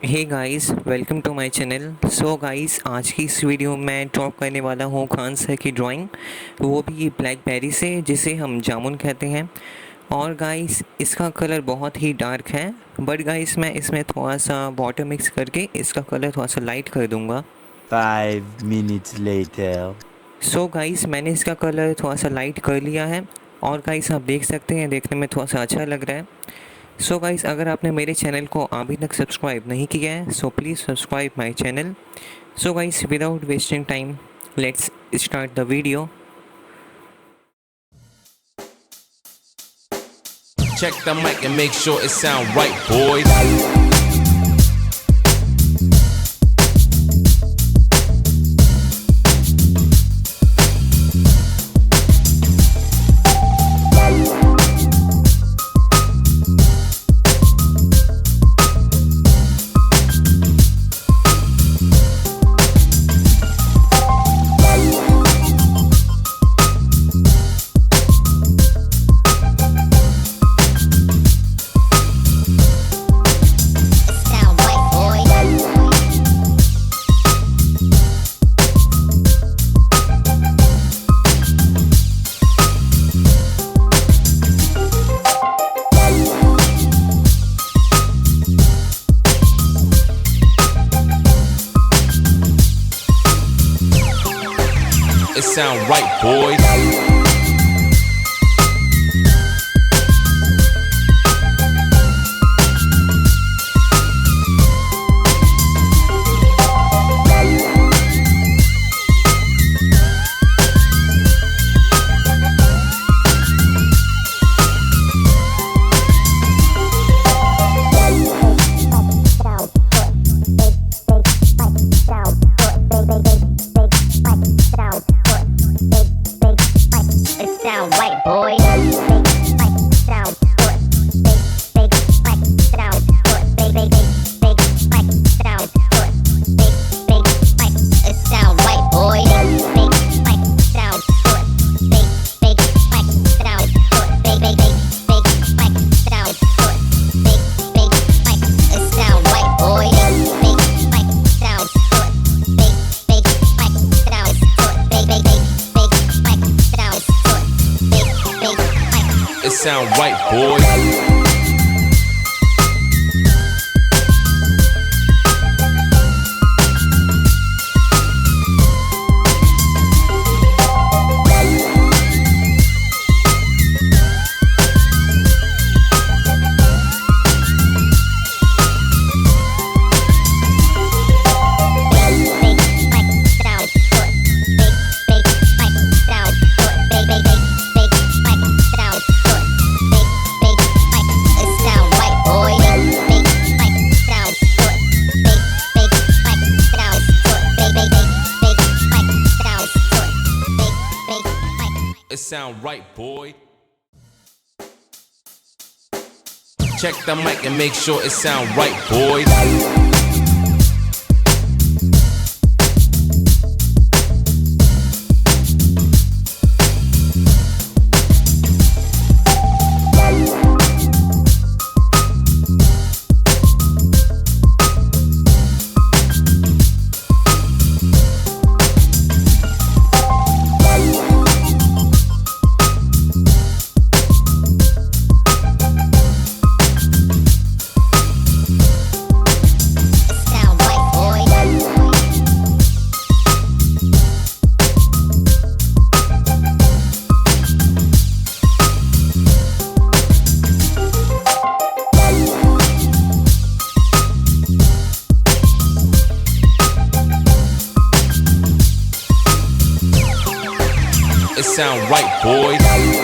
Hey guys, welcome to my channel. So guys, आज की इस वीडियो में मैं ड्रॉ करने वाला हूँ खान सर की ड्राइंग, वो भी ब्लैकबेरी से, जिसे हम जामुन कहते हैं। और गाइस, इसका कलर बहुत ही डार्क है, बट गाइस मैं इसमें थोड़ा सा वाटर मिक्स करके इसका कलर थोड़ा सा लाइट कर दूंगा। 5 minutes later. सो गाइस, मैंने इसका कलर थोड़ा सा लाइट कर लिया है और गाइस आप देख सकते हैं, देखने में थोड़ा सा अच्छा लग रहा है। सो गाइस, अगर आपने मेरे चैनल को अभी तक सब्सक्राइब नहीं किया है so please subscribe my channel. So guys, without wasting time, let's start the video. Check the mic and make sure it sound right, boys. It sound right, boys. It sound right, boys. It sound right, boy. Check the mic and make sure it sound right, boys. It sound right, boys.